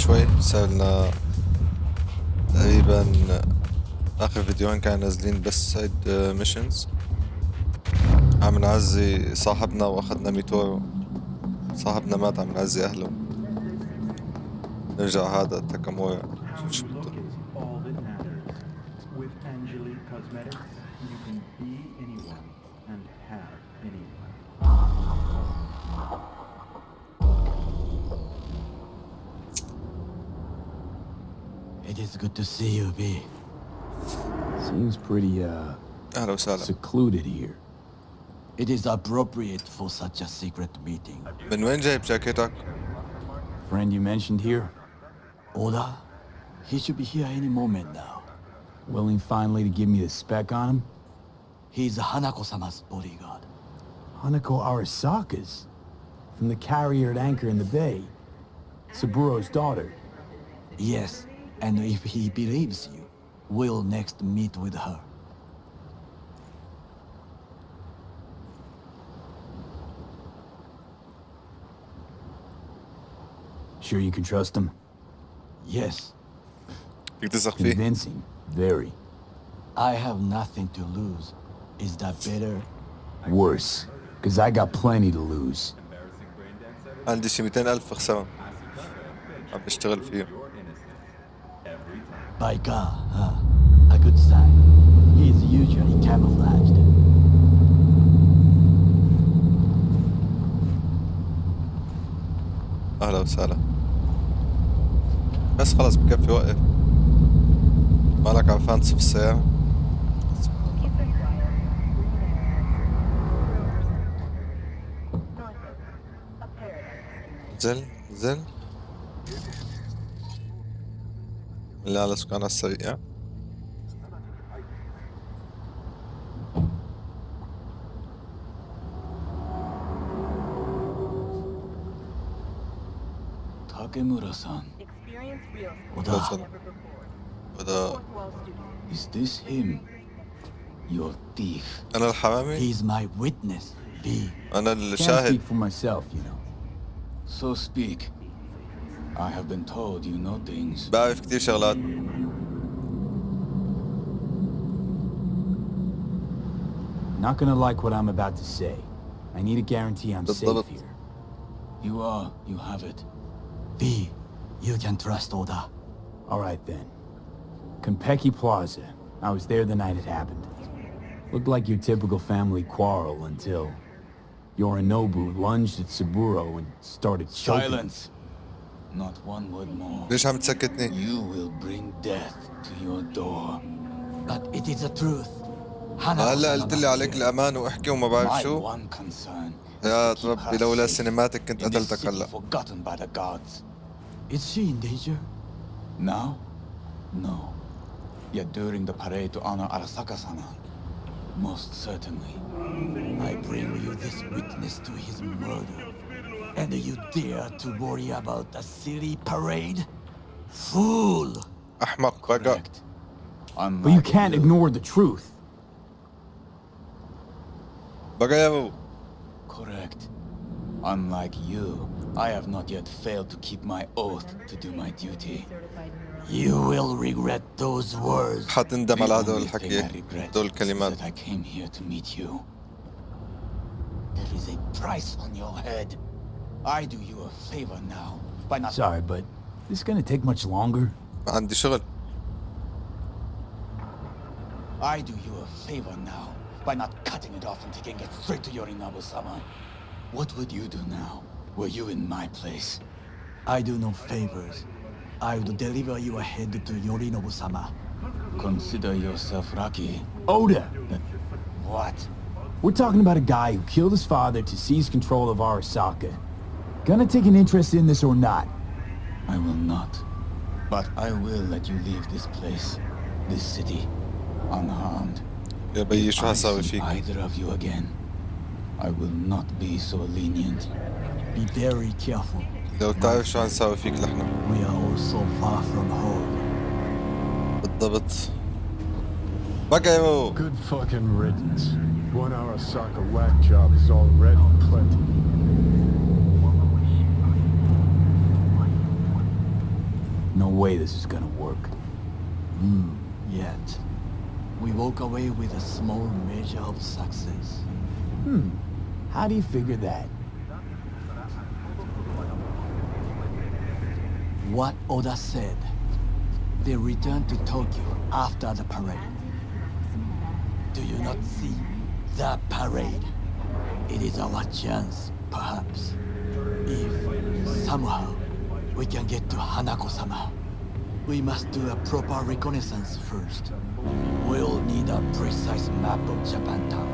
شوي، سألنا تقريبا آخر فيديوهين كانوا نازلين بس سايد ميشنز. عم نعزي صاحبنا وأخذنا ميتورو، صاحبنا مات، عم نعزي أهله. نرجع هذا تاكامورا شوف شو بده. It is good to see you, B. Seems pretty, أهلا وسهلا. secluded here. It is appropriate for such a secret meeting. من وين جايب جاكيتك؟ Friend you mentioned here? Oda? He should be here any moment now. Willing finally to give me the spec on him? He's Hanako-sama's bodyguard. Hanako Arasaka's? From the carrier at anchor in the bay. Saburo's daughter. Yes, and if he believes you, we'll next meet with her. Sure you can trust him? Yes, فيك تثق فيه؟ Convincing. Very. I have nothing to lose. Is that better? Worse. Cause I got plenty to lose. عندي شي 200,000 خسارة عم بشتغل فيه. By God, huh? A good sign. He is usually camouflaged. أهلا وسهلا. بس خلاص بكفي، وقف. مالك عرفان تصف السيارة؟ نزل نزل. اللي على سكان السريع. Takemura-san. Oda, وصل. وده is this him? Your thief. أنا الحرامي؟ He's my witness, B. أنا Can't الشاهد. speak for myself, you know. So speak. I have been told you know things. بعرف كتير شغلات. Not gonna like what I'm about to say. I need a guarantee I'm safe بالضبط. here. You have it. B, you can trust Oda. Alright then. Konpeki Plaza. I was there the night it happened. Looked like your typical family quarrel until Yorinobu lunged at Saburo and started choking. Silence. Not one word more. ليش عم تسكتني؟ You will bring death to your door. But it is the truth. هلا قلت لي عليك الأمان واحكي وما بعرف My شو. one concern يا is to keep ربي her لولا safe السينماتيك كنت in this قتلتك city هلا. forgotten by the gods. Is she in danger? Now? No. Yet during the parade to honor Arasaka-sama, most certainly, I bring you this witness to his murder. And you dare to worry about a city parade? Fool! أحمق بقى. Correct. But you can't ignore the truth. بقى يا بو. Correct. Unlike you, I have not yet failed to keep my oath to do my duty. You will regret those words. حتندم على هدول The only الحكي، thing I regret هدول is الكلمات. that I came here to meet you. There is a price on your head. I do you a favor now by not... Sorry, but this gonna take much longer? عندي شغل. I do you a favor now by not cutting it off and taking it straight to Yorinobu-sama. What would you do now, were you in my place? I do no favors. I would deliver you ahead to Yorinobu-sama. Consider yourself lucky. Oda! What? We're talking about a guy who killed his father to seize control of Arasaka. Gonna take an interest in this or not? I will not. But I will let you leave this place, this city, unharmed. يا بيي شو I هساوي see فيك؟ either of you again, I will not be so lenient. Be very careful. لو تعرف شو هنساوي فيك نحن. We are all so far from home. بالضبط. بقى يا بو. Good fucking riddance. One Arasaka whack job is already plenty. No way this is gonna work. Yet. We walk away with a small measure of success. How do you figure that? What Oda said. They return to Tokyo after the parade. Do you not see the parade? It is our chance, perhaps. If somehow we can get to Hanako-sama, we must do a proper reconnaissance first. We'll need a precise map of Japantown.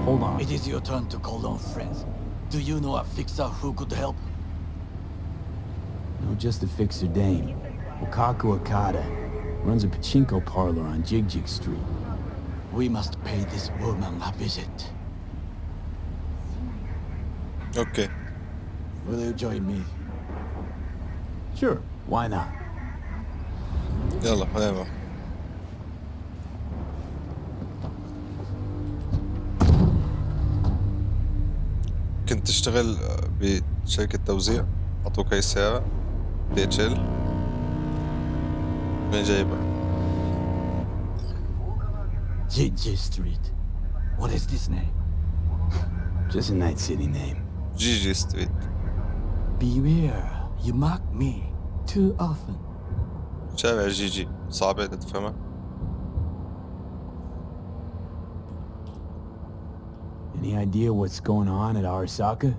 Hold on. It is your turn to call on friends. Do you know a fixer who could help? No, just a fixer dame. Wakaku Okada. Runs a pachinko parlor on Jig Street. We must pay this woman a visit. اوكي. Will you join me? Sure, why not? يلا خلينا نروح. كنت تشتغل بشركة توزيع، أعطوك هاي السيارة DHL. مين جايبها؟ Jig Street. What is this name? Just a Night City name. جيجي ستريت. Beware, you mock me too often. شارع جيجي صعبة تفهمها. Any idea what's going on at Arasaka?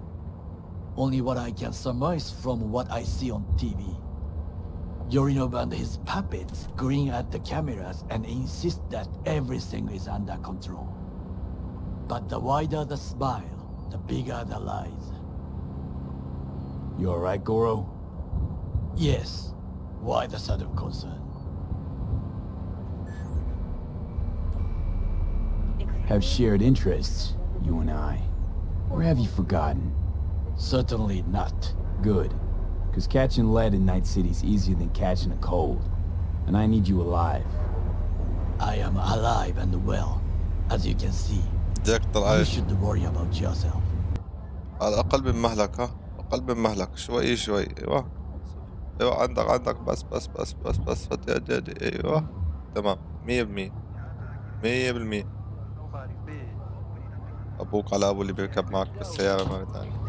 Only what I can surmise from what I see on TV. Yorinobu and his puppets grin at the cameras and insist that everything is under control. But the wider the smile, the bigger the lies. You alright, Goro? Yes. Why the sudden concern? Have shared interests, you and I. Or have you forgotten? Certainly not. Good. Because catching lead in Night City is easier than catching a cold. And I need you alive. I am alive and well, as you can see. بدك You تطلع should worry about yourself. على الأقل من مهلك، ها أقل من مهلك شوي شوي. أيوة أيوة عندك بس فتي أيوة تمام 100%. أبوك على أبو اللي بيركب معك بالسيارة مرة ثانية.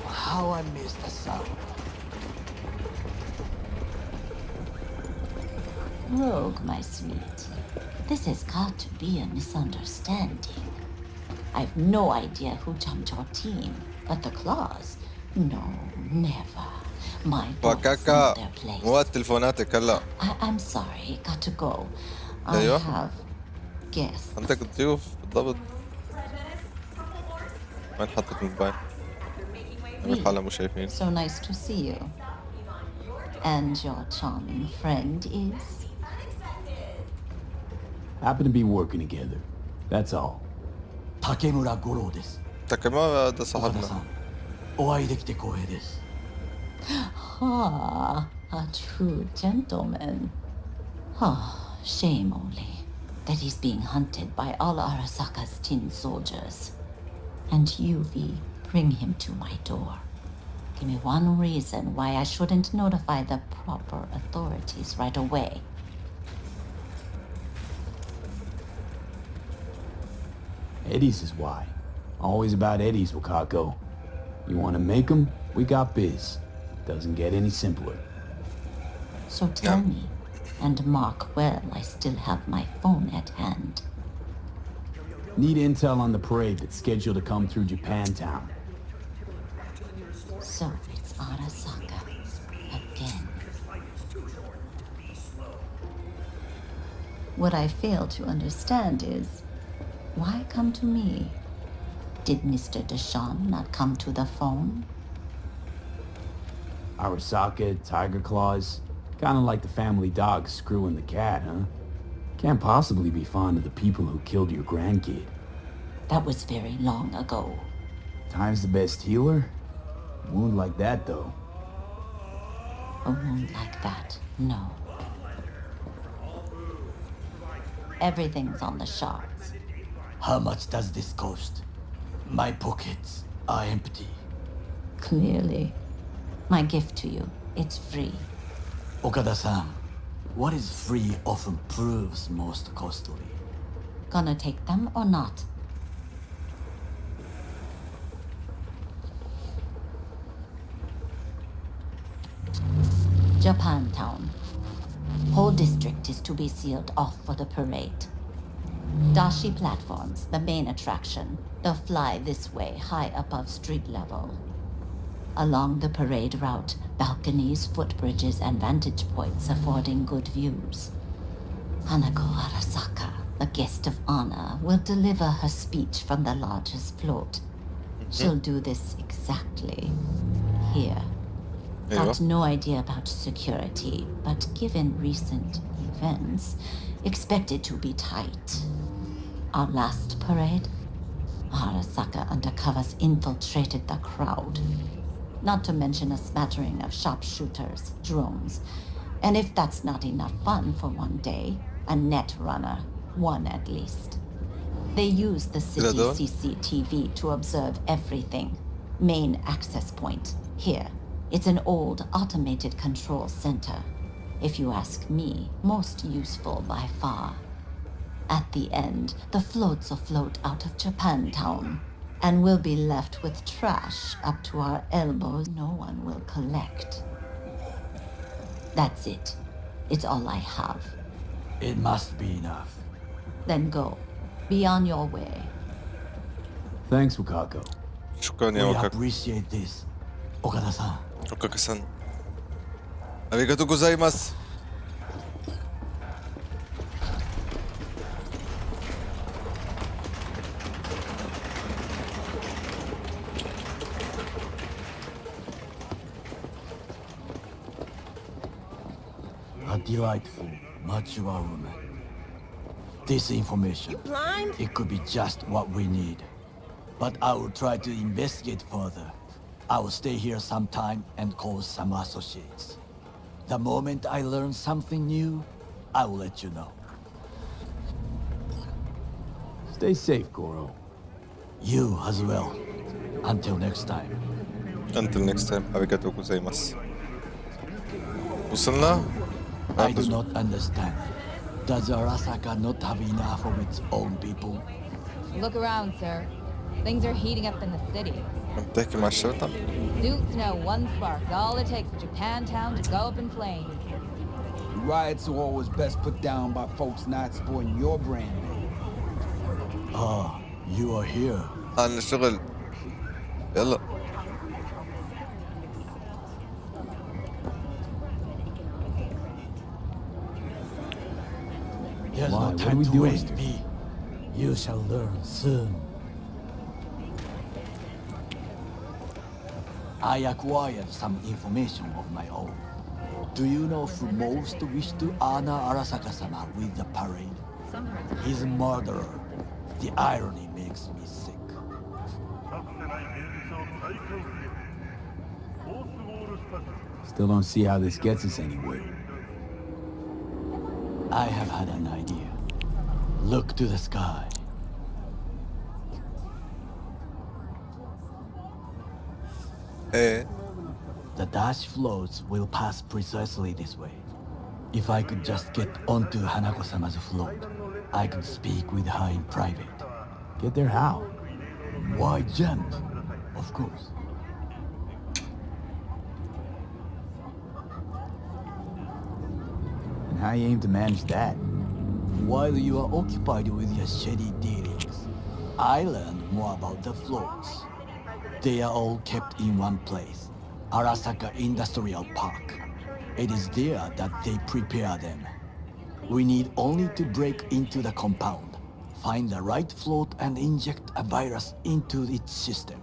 How I miss the sound. Rogue, my sweet. This has got to be a misunderstanding. I've no idea who jumped your team, but the claws? No, never. My dogs know وكاكا their place. مو وقت تلفوناتك هلا. I'm sorry, got to go. I أيوة. have guests. عندك ضيوف بالضبط. وين حطيت الموبايل؟ حالة مو شايفين. So nice to see you. And your charming friend is? Happen to be working together. That's all. Takemura Goro です。 تاكامورا ده 岡田さ صاحبنا. ん、お会いできて光栄です。 Ah, a true gentleman. Ah, shame only that he's being hunted by all Arasaka's tin soldiers. And you, V, bring him to my door. Give me one reason why I shouldn't notify the proper authorities right away. Eddie's is why. Always about Eddie's, Wakako. You want to make 'em? We got biz. Doesn't get any simpler. So tell me, and mark well I still have my phone at hand. Need intel on the parade that's scheduled to come through Japantown. So it's Arasaka again. What I fail to understand is, why come to me? Did Mr. Deshawn not come to the phone? Arasaka, Tiger Claws. Kinda like the family dog screwing the cat, huh? Can't possibly be fond of the people who killed your grandkid. That was very long ago. Time's the best healer? Wound like that, though. A wound like that, no. Everything's on the shards. How much does this cost? My pockets are empty. Clearly. My gift to you, it's free. Okada-san, what is free often proves most costly. Gonna take them or not? Japantown. Whole district is to be sealed off for the parade. Dashi platforms, the main attraction. They'll fly this way, high above street level. Along the parade route, balconies, footbridges, and vantage points affording good views. Hanako Arasaka, the guest of honor, will deliver her speech from the largest float. She'll do this exactly here. Got no idea about security, but given recent events, expected to be tight. Our last parade, Arasaka undercovers infiltrated the crowd. Not to mention a smattering of sharpshooters, drones. And if that's not enough fun for one day, a net runner, one at least. They use the city CCTV to observe everything. Main access point, here. It's an old automated control center. If you ask me, most useful by far. At the end, the floats will float out of Japantown, and we'll be left with trash up to our elbows no one will collect. That's it. It's all I have. It must be enough. Then go. Be on your way. Thanks, Wakako. شكرا يا We وكاكو. appreciate this, Okada-san. وكاكو-san. أريغاتو غوزايماس. A delightful, mature woman. This information, it could be just what we need. But I will try to investigate further. I will stay here some time and call some associates. The moment I learn something new, I will let you know. Stay safe, Goro. You as well. Until next time. Until next time. أريغاتو غوزايماس. وصلنا؟ I do not understand. Does Arasaka not have enough of its own people? Look around, sir. Things are heating up in the city. بتحكي مع الشرطة؟ Suits know one spark's all it takes for Japantown to go up in flames. Riots are always best put down by folks not supporting your brand. Ah, you are here. عن الشغل. يلا. There's Why? no What are time we to doing waste, here? me. You shall learn soon. I acquired some information of my own. Do you know who most wish to honor Arasaka-sama with the parade? His murderer. The irony makes me sick. Still don't see how this gets us anywhere. I have had an idea. Look to the sky. إيه. The dash floats will pass precisely this way. If I could just get onto Hanako-sama's float, I could speak with her in private. Get there how? Why jump? Of course. And how you aim to manage that? While you are occupied with your shady dealings, I learned more about the floats. They are all kept in one place, Arasaka Industrial Park. It is there that they prepare them. We need only to break into the compound, find the right float and inject a virus into its system.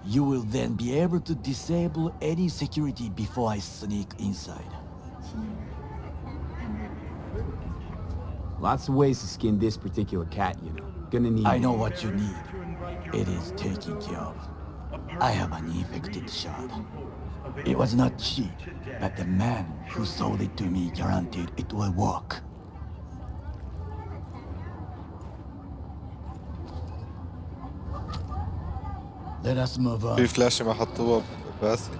You will then be able to disable any security before I sneak inside. Lots of ways to skin this particular cat, you know. Gonna need... I know what you need. It is taken care of. I have an infected shard. It was not cheap, but the man who sold it to me guaranteed it will work. Let us move on. في فلاشة ما حطوها باسي.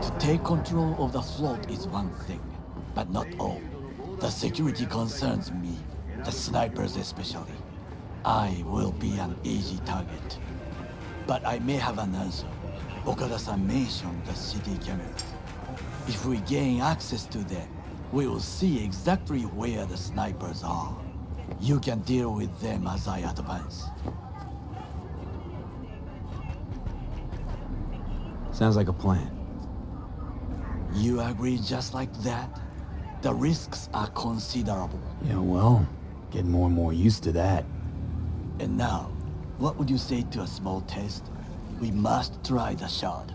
To take control of the float is one thing, but not all. The security concerns me, the snipers especially. I will be an easy target. But I may have an answer. Okada-san mentioned the city cameras. If we gain access to them, we will see exactly where the snipers are. You can deal with them as I advance. Sounds like a plan. You agree just like that? The risks are considerable. Yeah, well, getting more and more used to that. And now, what would you say to a small test? We must try the shard.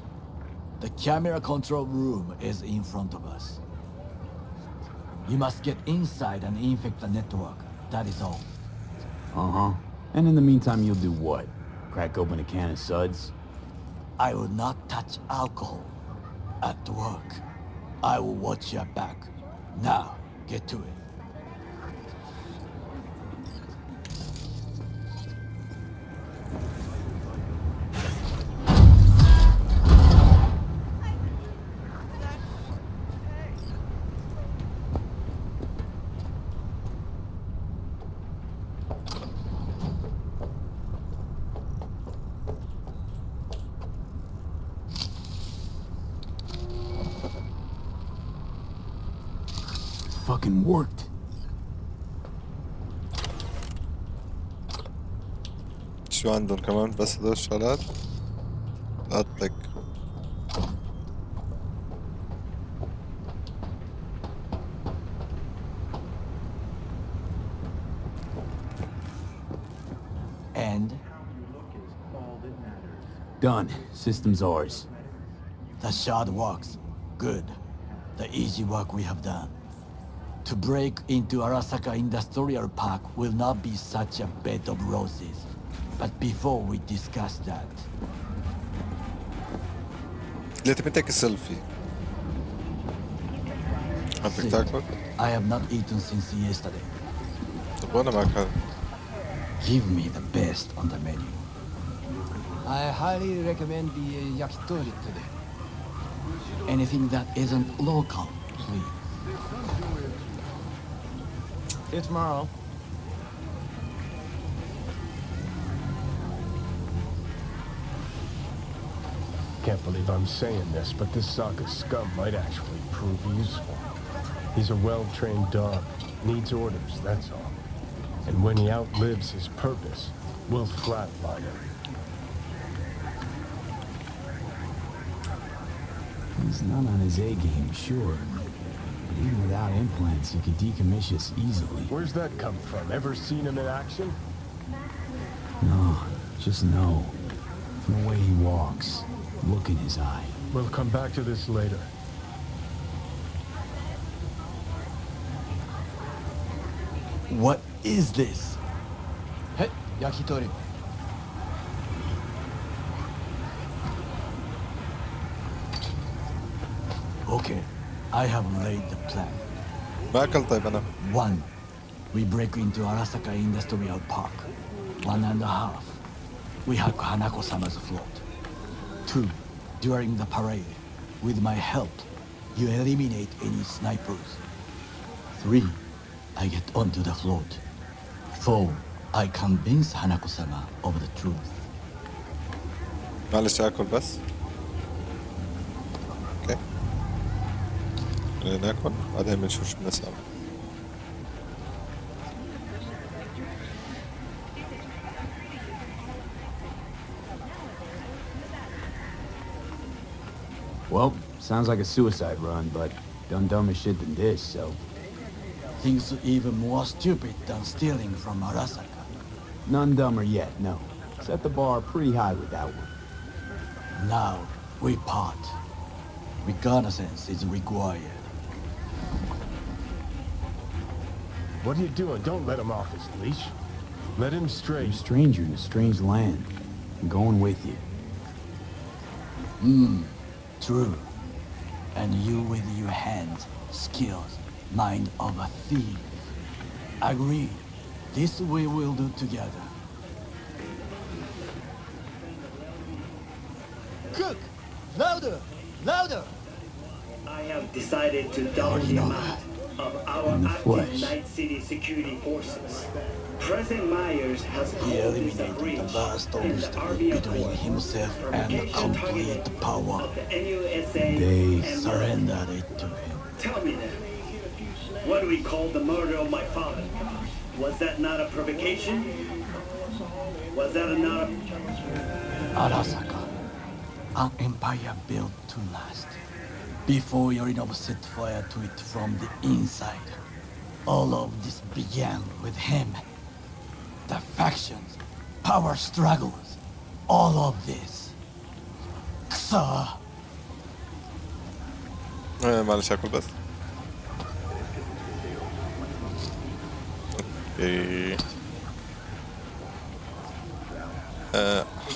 The camera control room is in front of us. You must get inside and infect the network. That is all. Uh-huh. And in the meantime, you'll do what? Crack open a can of suds? I will not touch alcohol. At work. I will watch your back. Now, get to it. Fucking worked. شو عندهم كمان بس هدول الشغلات؟ لا تطق. And Done. System's ours. the shard works. Good. The easy work we have done. To break into Arasaka Industrial Park will not be such a bed of roses. But before we discuss that, ليه تبي تاكل سيلفي؟ بدك تاكل؟ I have not eaten since yesterday. طب وانا معك هذا. Give me the best on the menu. I highly recommend the yakitori today. Anything that isn't local, please. See you tomorrow. Can't believe I'm saying this, but this Sokka scum might actually prove useful. He's a well-trained dog. Needs orders, that's all. And when he outlives his purpose, we'll flatline him. He's not on his A-game, sure. But even without implants, he could decommission us easily. Where's that come from? Ever seen him in action? No, just know. From the way he walks, look in his eye. We'll come back to this later. What is this? Hey, yakitori. Okay, I have laid the plan. ما أكل طيب أنا. 1. We break into Arasaka Industrial Park. 1.5. We hack Hanako-sama's float. 2. During the parade, with my help, you eliminate any snipers. 3. I get onto the float. 4. I convince Hanako-sama of the truth. معلش أكل بس. أوكي. خلينا ناكل بعدين بنشوف شو بنسوي. Well, sounds like a suicide run, but done dumber shit than this, so... Things even more stupid than stealing from Arasaka. None dumber yet, no. Set the bar pretty high with that one. Now, we part. Reconnaissance is required. What are you doing? Don't let him off his leash. Let him stray. You're a stranger in a strange land. I'm going with you. True. And you with your hands, skills, mind of a thief. Agreed. This we will do together. Cook! Louder! Louder! I have decided to double the amount of our In the active flesh. Night City security forces. President Myers has He called this a eliminated breach the last and an obstacle army of between forces himself from and action complete targeting power. of the NUSA They and Surrendered it to him. Tell me then, what do we call the murder of my father? Was that not a provocation? Was that not a... Arasaka, an empire built to last. Before Yorinobu set fire to it from the inside, all of this began with him. The factions, power struggles, all of this. Ksa. معلش اكل بس. اوكي.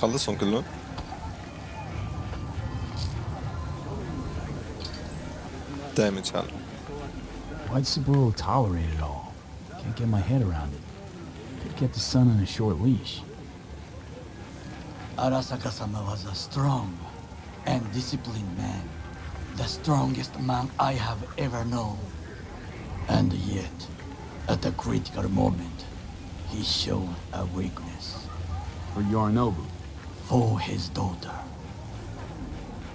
خلصهم كلهم. Damage حاله. Why'd Saburo tolerate it all? Can't get my head around it. Could kept his son on a short leash. Arasaka-sama was a strong and disciplined man. The strongest man I have ever known. And yet, at a critical moment, he showed a weakness. For Yorinobu. For his daughter.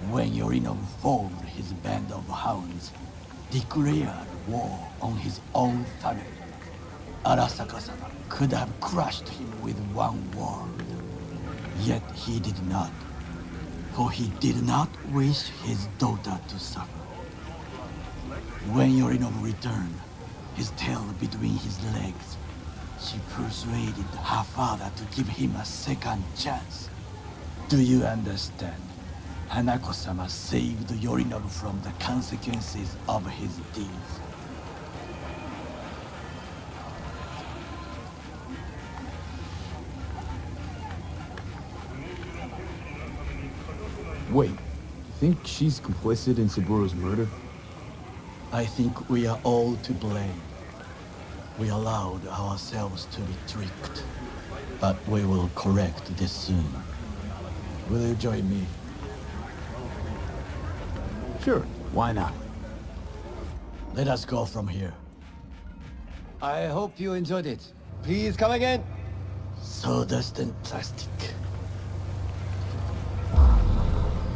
When Yorinobu formed his band of hounds, declared war on his own family, Arasaka-sama could have crushed him with one word. Yet he did not, for he did not wish his daughter to suffer. When Yorinobu returned, his tail between his legs, she persuaded her father to give him a second chance. Do you understand? Hanako-sama saved Yorinobu from the consequences of his deeds. Wait, you think she's complicit in Saburo's murder? I think we are all to blame. We allowed ourselves to be tricked. But we will correct this soon. Will you join me? Sure, why not? Let us go from here. I hope you enjoyed it. Please come again. Sawdust and plastic.